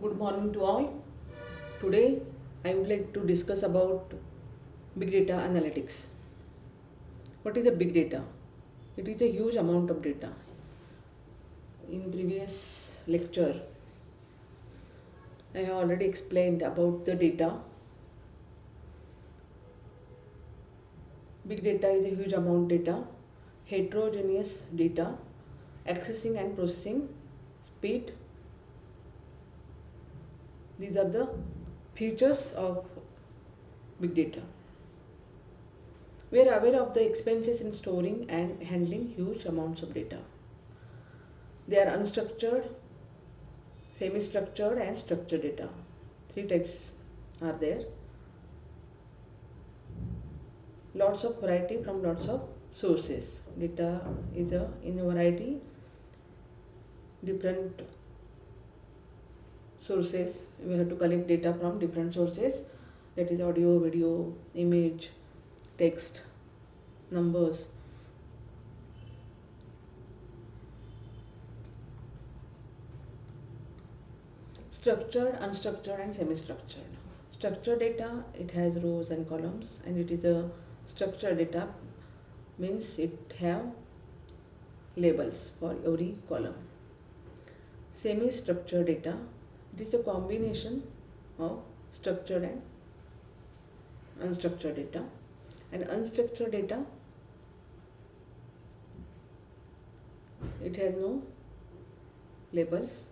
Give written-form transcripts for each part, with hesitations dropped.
Good morning to all. Today I would like to discuss about big data analytics. What is a big data? It is a huge amount of data. In previous lecture I have already explained about the data. Big data is a huge amount data, heterogeneous data, accessing and processing speed. These are the features of big data. We are aware of the expenses in storing and handling huge amounts of data. They are unstructured, semi-structured and structured data. Three types are there. Lots of variety from lots of sources. Data is in a variety, different sources. We have to collect data from different sources. That is audio, video, image, text, numbers. Structured, unstructured and semi-structured. Structured data, it has rows and columns, and it is a structured data means it have labels for every column. Semi-structured data, it is a combination of structured and unstructured data. And unstructured data, it has no labels.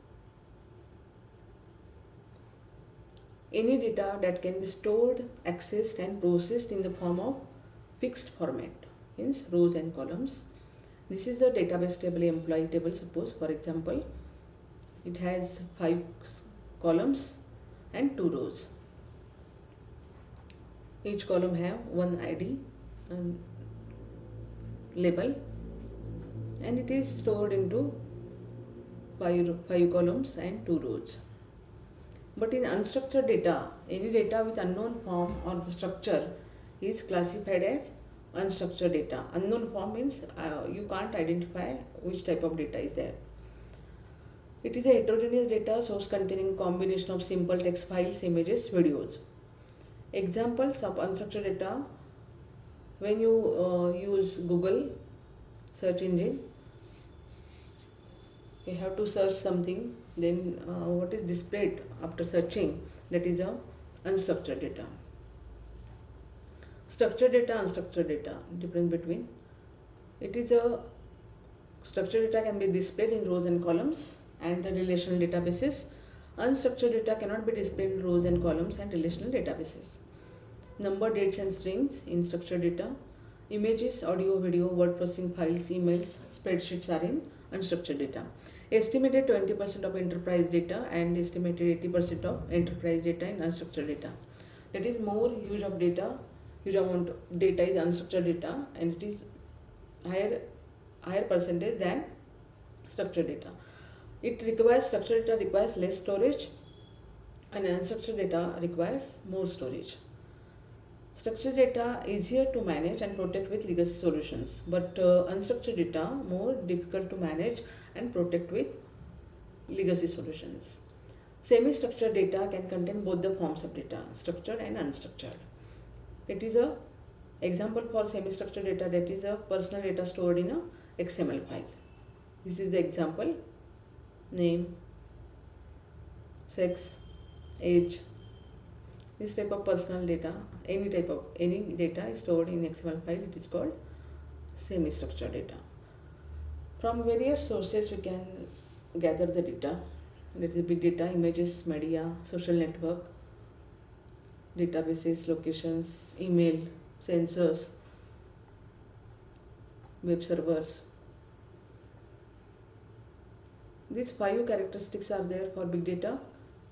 Any data that can be stored, accessed and processed in the form of fixed format, means rows and columns. This is the database table, employee table. Suppose for example it has 5 columns and 2 rows. Each column have one ID and label, and it is stored into 5 columns and 2 rows. But in unstructured data, any data with unknown form or the structure is classified as unstructured data. Unknown form means you can't identify which type of data is there. It is a heterogeneous data source containing combination of simple text files, images, videos. Examples of unstructured data: when you use Google search engine, you have to search something, then what is displayed after searching, that is a unstructured data. Structured data, unstructured data, difference between it is a structured data can be displayed in rows and columns and relational databases. Unstructured data cannot be displayed in rows and columns and relational databases. Number, dates and strings in structured data. Images, audio, video, word processing files, emails, spreadsheets are in unstructured data. Estimated 20% of enterprise data and estimated 80% of enterprise data in unstructured data. That is more huge of data, huge amount of data is unstructured data, and it is higher percentage than structured data. It requires structured data requires less storage, and unstructured data requires more storage. Structured data easier to manage and protect with legacy solutions, but unstructured data more difficult to manage and protect with legacy solutions. Semi-structured data can contain both the forms of data, structured and unstructured. It is a example for semi-structured data, that is a personal data stored in a XML file. This is the example: name, sex, age. This type of personal data, any data is stored in XML file. It is called semi-structured data. From various sources we can gather the data. That is big data: images, media, social network, databases, locations, email, sensors, web servers. These 5 characteristics are there for big data: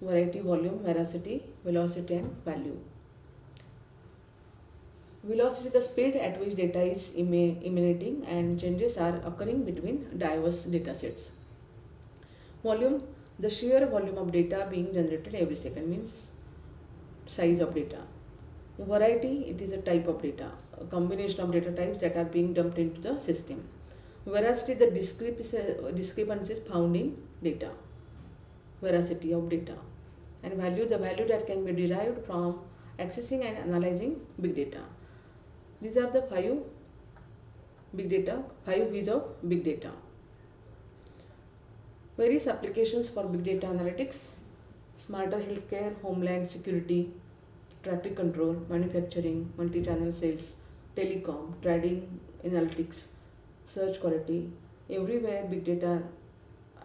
variety, volume, veracity, velocity and value. Velocity, the speed at which data is emanating and changes are occurring between diverse data sets. Volume, the sheer volume of data being generated every second, means size of data. Variety, it is a type of data, a combination of data types that are being dumped into the system. Veracity, the discrepancies found in data, veracity of data. and the value that can be derived from accessing and analyzing big data. These are the five V's of big data. Various applications for big data analytics: smarter healthcare, homeland security, traffic control, manufacturing, multi-channel sales, telecom, trading analytics, search quality. Everywhere big data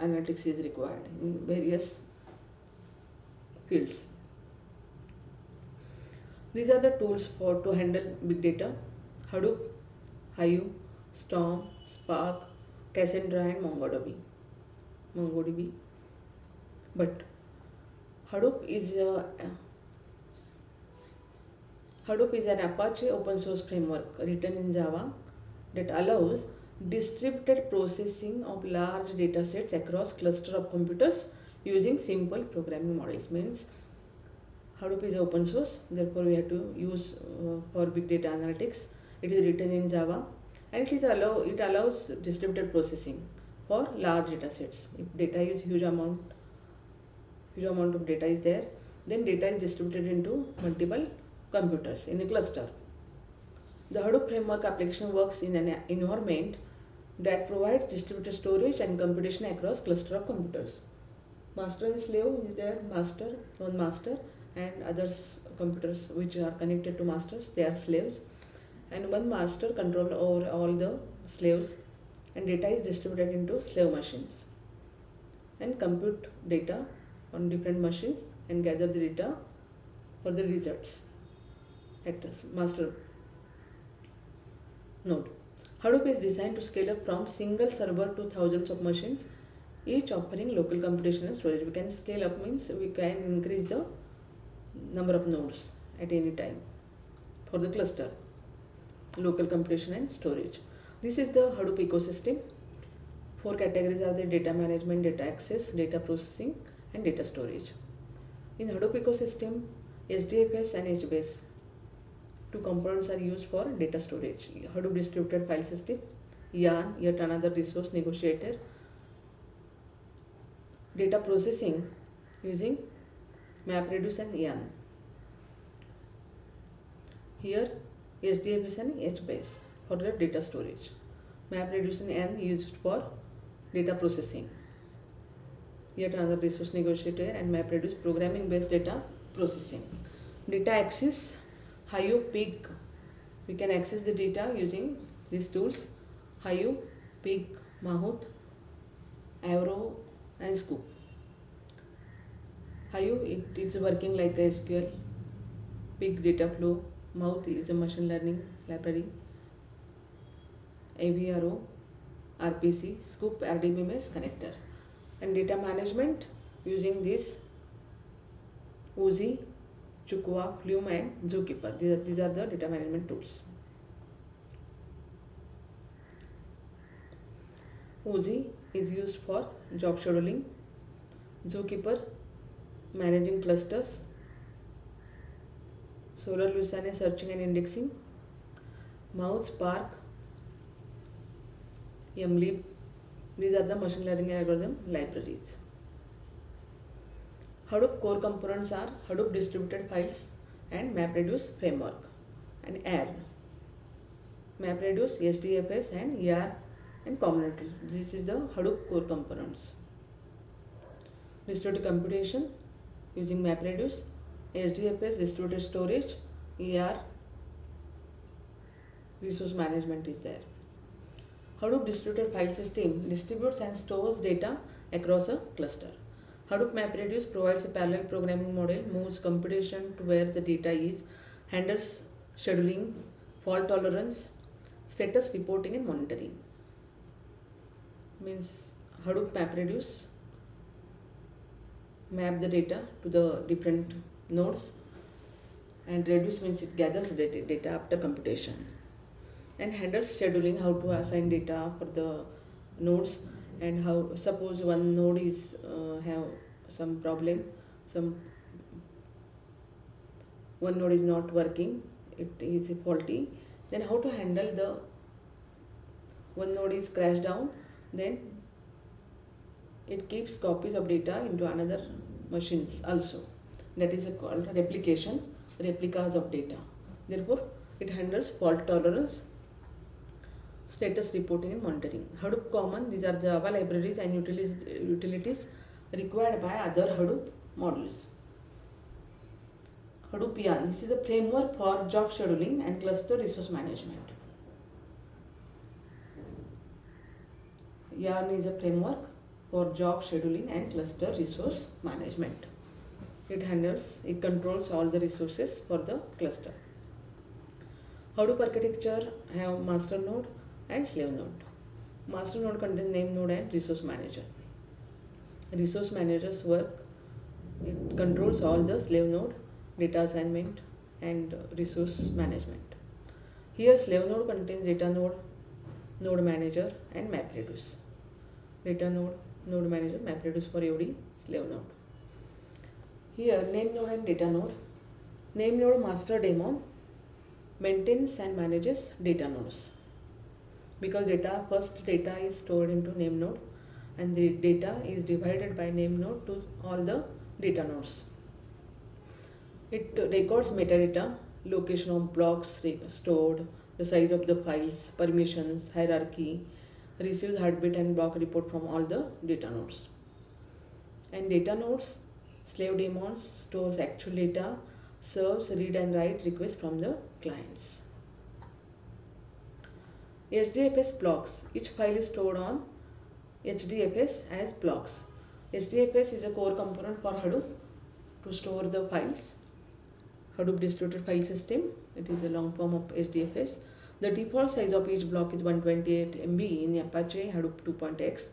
analytics is required in various fields. These are the tools to handle big data: Hadoop, Hive, Storm, Spark, Cassandra and MongoDB. But Hadoop is an Apache open source framework written in Java that allows distributed processing of large data sets across cluster of computers using simple programming models. Means Hadoop is open source, therefore we have to use for big data analytics. It is written in Java and it allows distributed processing for large data sets. If data is huge amount of data is there, then data is distributed into multiple computers in a cluster. The Hadoop framework application works in an environment that provides distributed storage and computation across cluster of computers. Master and slave is there, master, non-master, and others computers which are connected to masters, they are slaves, and one master control over all the slaves, and data is distributed into slave machines and compute data on different machines and gather the data for the results at master node. Hadoop is designed to scale up from single server to thousands of machines, each offering local computation and storage. We can scale up means we can increase the number of nodes at any time for the cluster, local computation and storage. This is the Hadoop ecosystem. Four categories are the data management, data access, data processing and data storage. In Hadoop ecosystem, HDFS and HBase, two components are used for data storage. Hadoop distributed file system, YARN, yet another resource negotiator. Data processing using MapReduce and YARN. Here HDFS and HBase for the data storage. MapReduce and YARN used for data processing. Yet another resource negotiator and MapReduce programming based data processing. Data access, Hive, Pig. We can access the data using these tools: Hive, Pig, Mahout, Avro and Scoop. Hive, it is working like a SQL. Pig, data flow. Mahout is a machine learning library. Avro, RPC, Scoop, RDBMS connector. And data management using this Oozie, Chukwa, Flume and Zookeeper. These are the data management tools. Oozie is used for job scheduling. Zookeeper, managing clusters. Solar Lucene, searching and indexing. Mahout, Spark, Mlib. These are the machine learning algorithm libraries. Hadoop core components are Hadoop distributed files and MapReduce framework and AIR. MapReduce, HDFS and YARN and community. This is the Hadoop core components. Distributed computation using MapReduce, HDFS distributed storage, ER resource management is there. Hadoop distributed file system distributes and stores data across a cluster. Hadoop MapReduce provides a parallel programming model, moves computation to where the data is, handles scheduling, fault tolerance, status reporting and monitoring. Means Hadoop MapReduce map the data to the different nodes, and reduce means it gathers data after computation, and handles scheduling, how to assign data for the nodes, and how suppose one node is have some problem, one node is not working, it is faulty, then how to handle the one node is crashed down, then it keeps copies of data into another machines also. that is called replication, replicas of data. Therefore, it handles fault tolerance, status reporting and monitoring. Hadoop Common, these are Java libraries and utilities required by other Hadoop models. Hadoop Yarn, this is a framework for job scheduling and cluster resource management. Yarn is a framework for job scheduling and cluster resource management. It controls all the resources for the cluster. Hadoop architecture have master node and slave node. Master node contains name node and resource manager. Resource managers work, it controls all the slave node, data assignment and resource management. Here slave node contains data node, node manager and MapReduce. Data node, node manager, MapReduce for every slave node. Here name node and data node. Name node master daemon maintains and manages data nodes. Because first data is stored into name node and the data is divided by name node to all the data nodes. It records metadata, location of blocks stored, the size of the files, permissions, hierarchy, receives heartbeat and block report from all the data nodes. And data nodes, slave daemons, stores actual data, serves read and write requests from the clients. HDFS blocks, each file is stored on HDFS as blocks. HDFS is a core component for Hadoop to store the files. Hadoop Distributed File System, it is a long form of HDFS. The default size of each block is 128 MB in Apache Hadoop 2.x.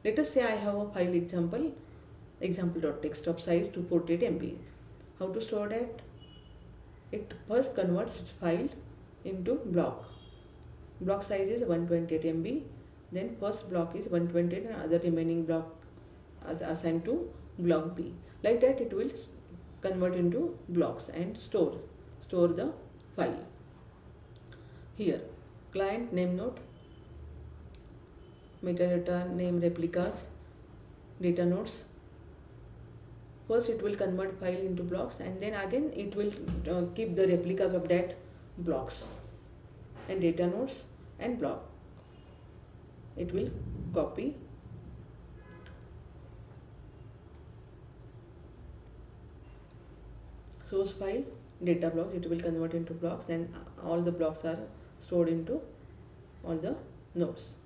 Let us say I have a file example.txt of size 248 MB. How to store that? It first converts its file into block. Block size is 128 MB. Then first block is 128 and other remaining block is assigned to block B. Like that it will convert into blocks and store the file. Here client name node, metadata name replicas, data nodes. First it will convert file into blocks and then again it will keep the replicas of that blocks and data nodes and block. It will copy source file, data blocks, it will convert into blocks and all the blocks are stored into all the nodes.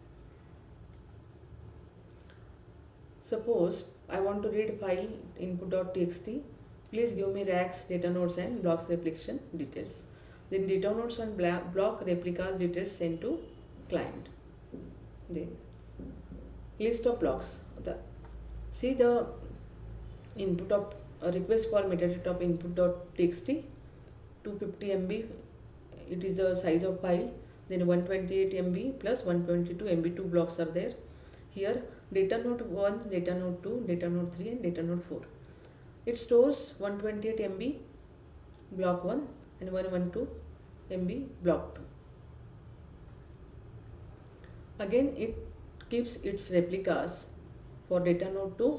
Suppose I want to read file input.txt. Please give me racks, data nodes and blocks replication details. Then data nodes and block replicas details sent to client. Then list of blocks. See the input of request for metadata of input.txt 250 MB, it is the size of file. Then 128 MB plus 122 MB, two blocks are there. Here data node 1, data node 2, data node 3 and data node 4. It stores 128 MB block 1 and 112 MB block 2. Again it keeps its replicas for data node 2,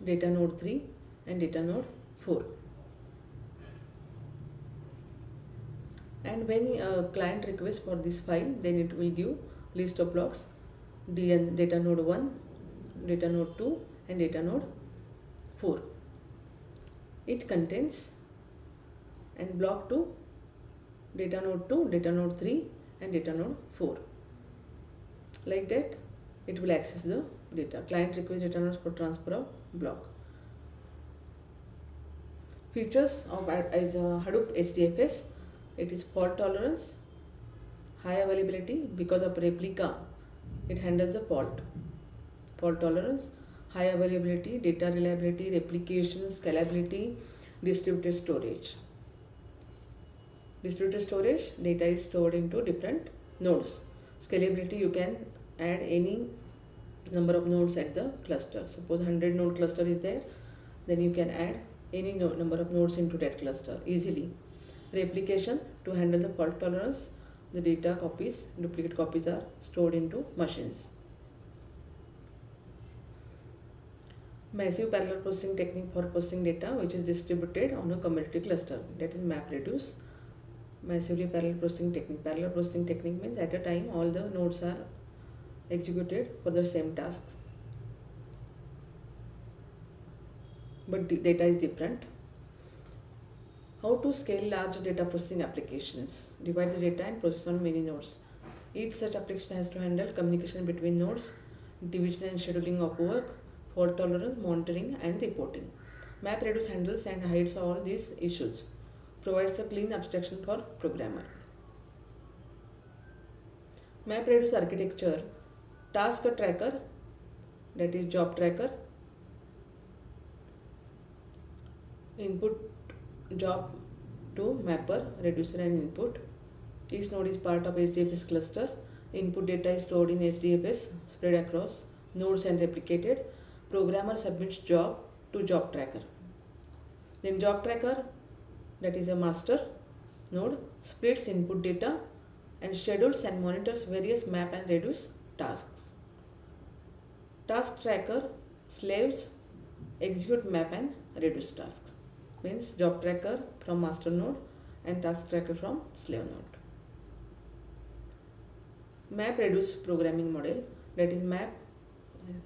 data node 3 and data node 4. And when a client requests for this file, then it will give list of blocks, data node 1, data node 2 and data node 4. It contains and block 2, data node 2, data node 3 and data node 4. Like that it will access the data. Client requests data nodes for transfer of block. Features of Hadoop HDFS, it is fault tolerance, high availability because of replica, it handles the fault tolerance, high availability, data reliability, replication, scalability, distributed storage. Distributed storage, data is stored into different nodes. Scalability, you can add any number of nodes at the cluster. Suppose 100 node cluster is there, then you can add any number of nodes into that cluster easily. Replication, to handle the fault tolerance, the data copies, duplicate copies are stored into machines. Massive parallel processing technique for processing data which is distributed on a commodity cluster, that is MapReduce. Massively parallel processing technique. Parallel processing technique means at a time all the nodes are executed for the same task, but the data is different. How to scale large data processing applications? Divide the data and process on many nodes. Each such application has to handle communication between nodes, division and scheduling of work, fault tolerance, monitoring and reporting. MapReduce handles and hides all these issues, provides a clean abstraction for programmer. MapReduce architecture: task tracker, that is job tracker, input job to mapper, reducer and input. Each node is part of HDFS cluster. Input data is stored in HDFS, spread across nodes and replicated. Programmer submits job to job tracker. Then job tracker, that is a master node, splits input data and schedules and monitors various map and reduce tasks. Task tracker slaves execute map and reduce tasks. Means job tracker from master node and task tracker from slave node. MapReduce programming model, that is map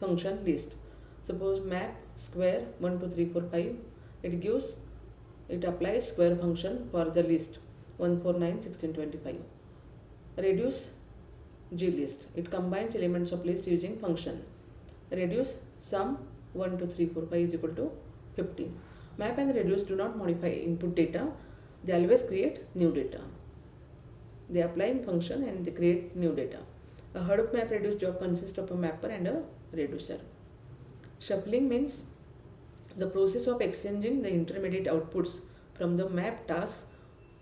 function list. Suppose map square 1 2 3 4 5, it applies square function for the list 1 4 9 16 25. Reduce glist, it combines elements of list using function. Reduce sum 1 2 3 4 5 is equal to 15. Map and reduce do not modify input data, they always create new data. They apply in function and they create new data. A Hadoop MapReduce job consists of a mapper and a reducer. Shuffling means the process of exchanging the intermediate outputs from the map task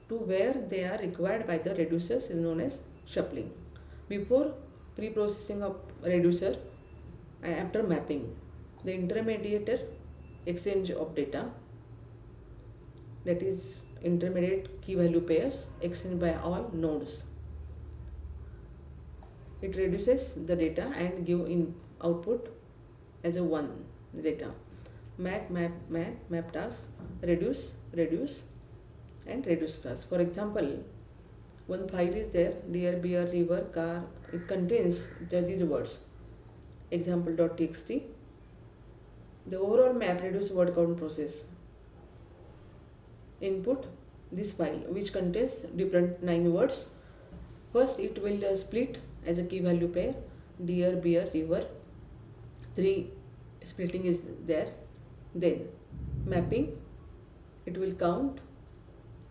to where they are required by the reducers is known as shuffling. Before pre-processing of reducer and after mapping, the intermediate exchange of data, that is intermediate key value pairs, exchanged by all nodes. It reduces the data and give in output as a one data. Map task, reduce and reduce task. For example, one file is there, deer, beer, river, car. It contains these words, example.txt. The overall MapReduce word count process. Input this file which contains different 9 words. First it will split as a key value pair, deer, beer, river. 3 splitting is there. Then mapping, it will count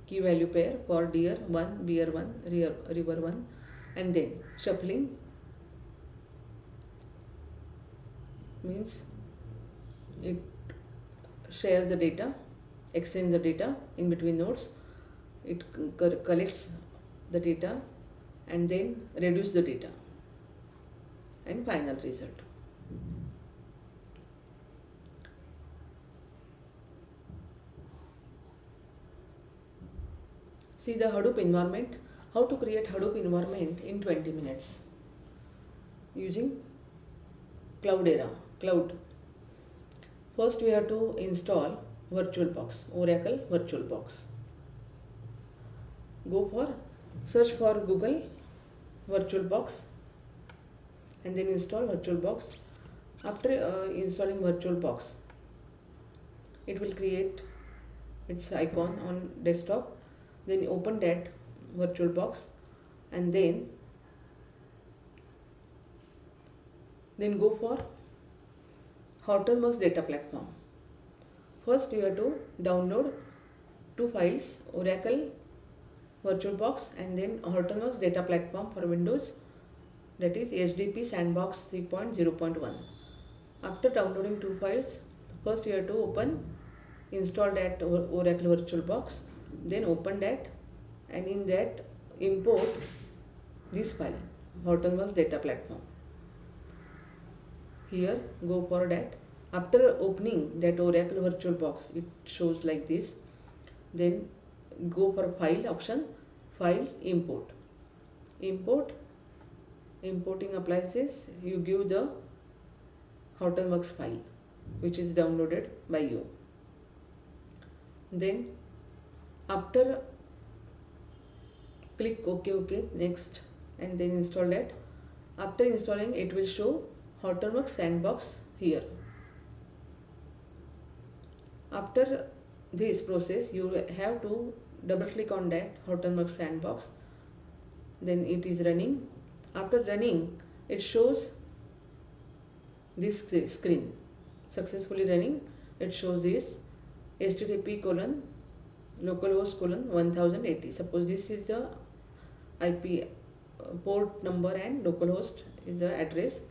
key value pair for deer 1, beer 1, river 1, and then shuffling means it share the data, exchange the data in between nodes. It collects the data and then reduce the data and final result. See the Hadoop environment. How to create Hadoop environment in 20 minutes using Cloud. First we have to install VirtualBox, Oracle VirtualBox. Search for Google VirtualBox and then install VirtualBox. After installing VirtualBox, it will create its icon on desktop. Then open that VirtualBox and then go for Hortonworks data platform. First you have to download 2 files, Oracle VirtualBox and then Hortonworks data platform for Windows, that is HDP Sandbox 3.0.1. After downloading 2 files, first you have to install that Oracle VirtualBox, then open that and in that import this file, Hortonworks data platform. Here go for that. After opening that Oracle VirtualBox, it shows like this. Then go for file option, file import. Importing applies this, you give the Hortonworks file. which is downloaded by you. Then after click OK, next, and then install that. After installing, it will show Hortonworks Sandbox here. After this process, you have to double click on that Hortonworks Sandbox. Then it is running. After running, it shows this screen successfully running. It shows this http://localhost:1080. Suppose this is the IP port number and localhost is the address.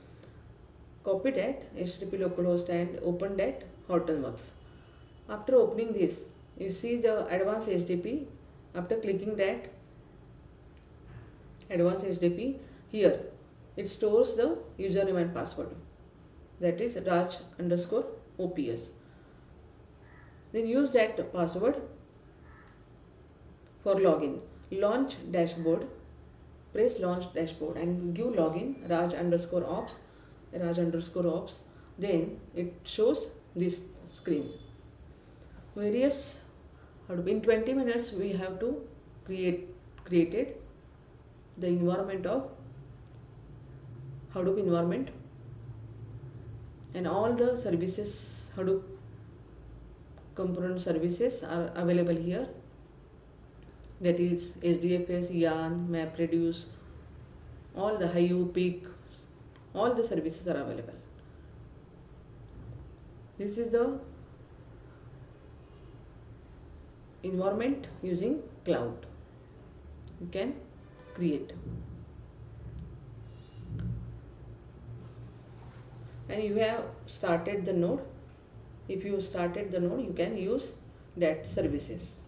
Copy that http localhost and open that Hortonworks. After opening this, you see the advanced HTTP. After clicking that advanced HTTP, here it stores the username and password, that is Raj_OPS. Then use that password for login. Launch dashboard, press launch dashboard and give login Raj_ops. Then it shows this screen. Various in 20 minutes we have to created the environment of Hadoop environment, and all the services, Hadoop component services are available here, that is HDFS, Yarn, MapReduce, all the Hive, Peak, all the services are available. This is the environment using cloud you can create. And you have started the node. If you started the node, you can use that services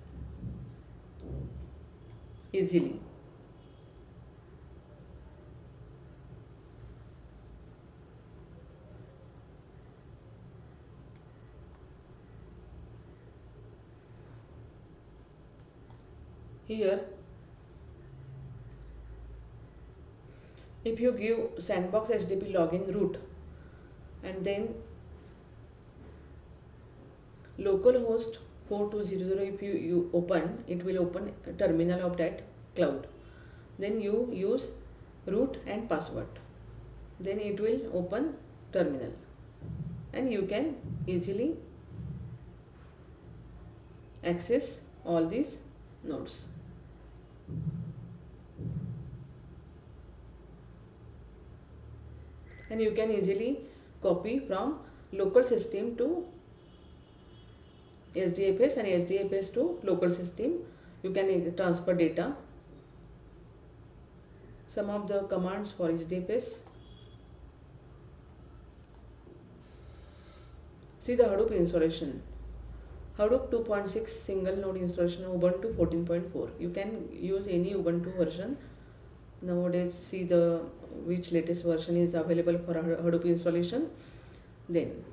easily. Here, if you give sandbox HTTP login root and then localhost 4200, if you open, it will open a terminal of that cloud. Then you use root and password. Then it will open terminal and you can easily access all these nodes. And you can easily copy from local system to HDFS and HDFS to local system. You can transfer data. Some of the commands for HDFS. See the Hadoop installation. Hadoop 2.6 single node installation, Ubuntu 14.4. You can use any Ubuntu version. Nowadays, see the which latest version is available for Hadoop installation. Then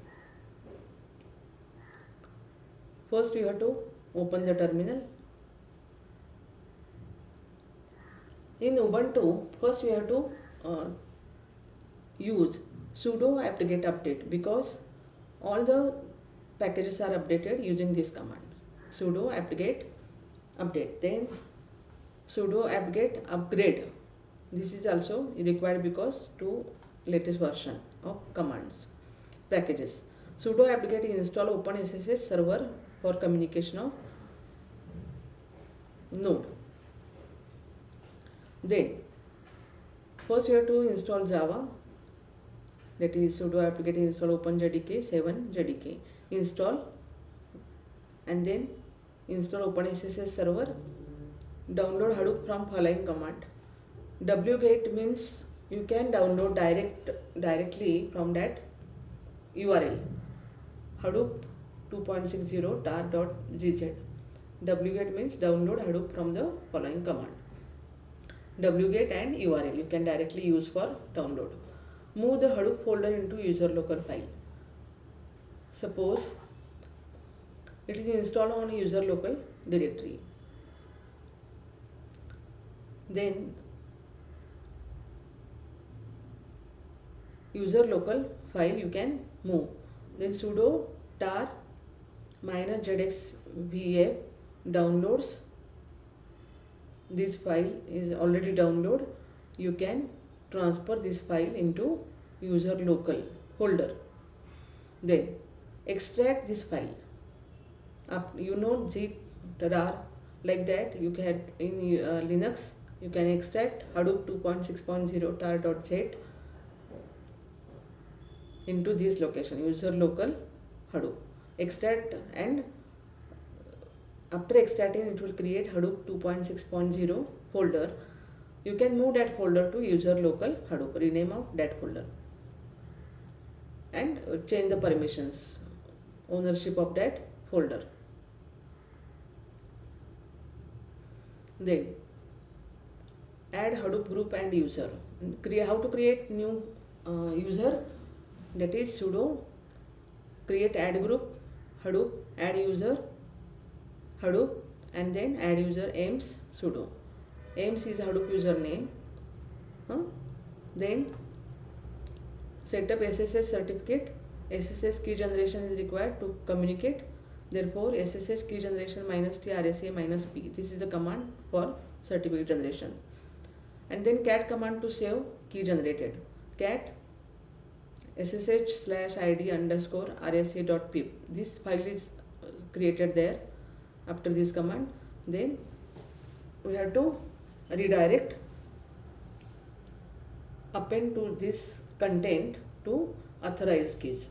first we have to open the terminal. In Ubuntu, first we have to use sudo apt-get update, because all the packages are updated using this command, sudo apt-get update. Then sudo apt-get upgrade. This is also required because to latest version of commands packages. Sudo apt-get install OpenSSH server for communication of node. Then first you have to install Java, that is sudo apt-get install OpenJDK 7JDK install, and then install OpenSSH server. Download Hadoop from following command. wget means you can download directly from that URL, Hadoop 2.60 tar.gz. wget means download Hadoop from the following command. wget and URL you can directly use for download. Move the Hadoop folder into user local file. Suppose it is installed on user local directory. Then user local file you can move. Then sudo tar -zxvf downloads. This file is already downloaded. You can transfer this file into user local folder. Then extract this file. You know gtar like that. You can in Linux you can extract Hadoop 2.6.0 tar.z into this location, user local Hadoop. Extract, and after extracting it will create Hadoop 2.6.0 folder. You can move that folder to user local Hadoop, rename of that folder, and change the permissions, ownership of that folder. Then add Hadoop group and user. How to create new user? That is sudo create add group Hadoop add user Hadoop, and then add user AIMS sudo. AIMS is Hadoop username. Then set up SSH certificate. SSH key generation is required to communicate. Therefore, SSH key generation -t RSA -p. This is the command for certificate generation. And then cat command to save key generated. Cat ssh/id_rsa.pip. This file is created there after this command. Then we have to redirect, append to this content to authorized keys.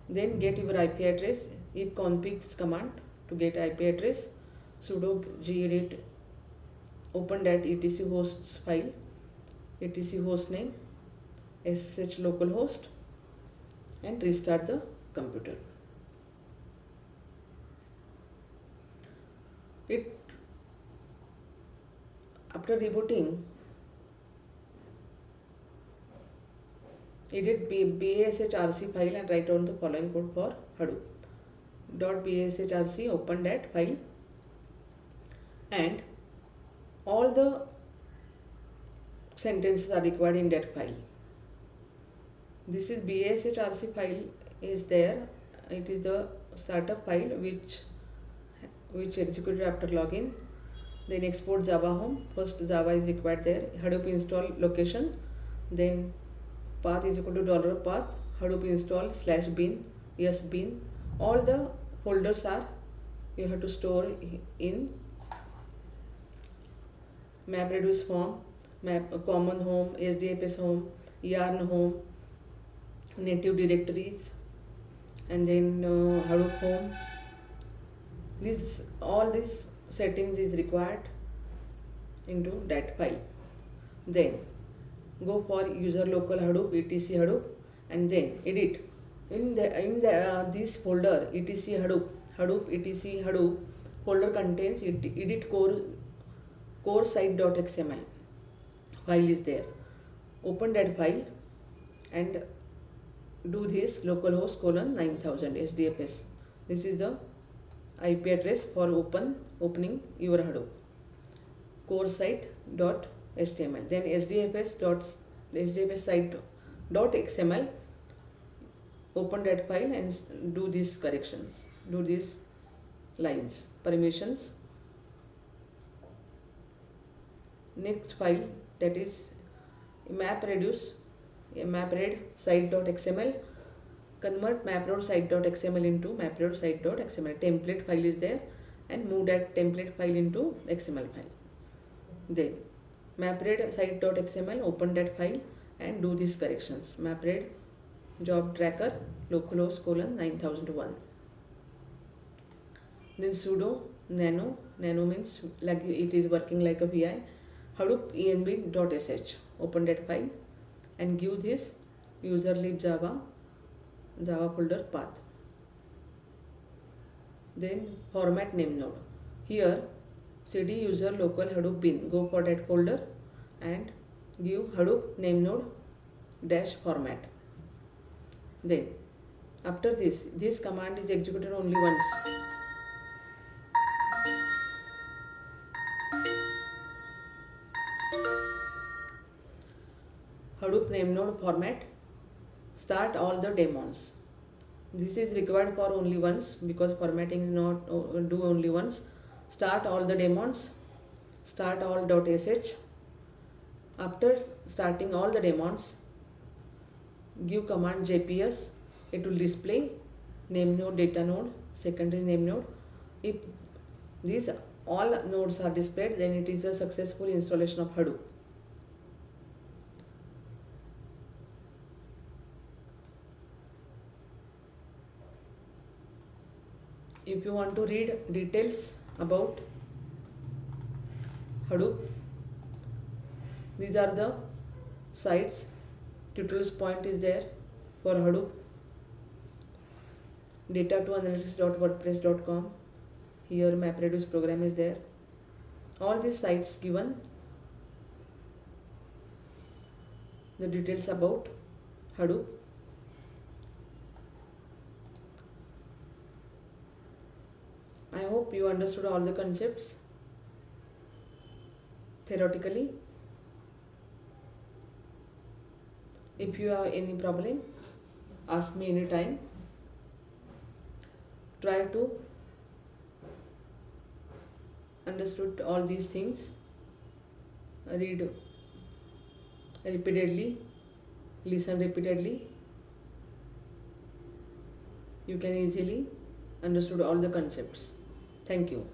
Then get your IP address. If configs command to get IP address, sudo gedit, open that etc hosts file, etc host name, ssh localhost, and restart the computer. After rebooting, edit bashrc file and write down the following code for Hadoop. .bashrc, open that file, and all the sentences are required in that file. This is bashrc file is there. It is the startup file which executed after login. Then export Java home. First Java is required there. Hadoop install location. Then path is equal to $path. Hadoop install /bin, yes bin. All the folders are you have to store in MapReduce form, common home, SDFS home, yarn home, native directories, and then Hadoop home. All these settings is required into that file. Then go for user local Hadoop, etc Hadoop, and then edit. In this folder etc Hadoop etc Hadoop folder contains edit core site.xml file is there. Open that file and do this localhost :9000 SDFS. This is the IP address for opening your Hadoop core site.html. Then SDFS site.xml. Open that file and do these corrections. Do these lines, permissions. Next file, that is MapReduce site.xml. Convert MapReduce site.xml into MapReduce site.xml. Template file is there, and move that template file into XML file. Then MapReduce site.xml, open that file and do these corrections. MapReduce job tracker localhost :9001. Then sudo nano means like it is working like a VI. Hadoop env.sh, open that file and give this user lib java folder path. Then format name node. Here cd user local Hadoop bin, go for that folder and give Hadoop name node -format. Then after this command is executed only once. Hadoop name node format, start all the daemons. This is required for only once because formatting is not do only once. Start all the daemons, start all.sh. After starting all the daemons, give command jps. It will display name node, data node, secondary name node. If these all nodes are displayed, then it is a successful installation of Hadoop. If you want to read details about Hadoop, these are the sites. Tutorials point is there for Hadoop. data2analytics.wordpress.com. Here MapReduce program is there. All these sites given the details about Hadoop. I hope you understood all the concepts theoretically. If you have any problem, ask me anytime. Try to understood all these things. Read repeatedly, listen repeatedly. You can easily understood all the concepts. Thank you.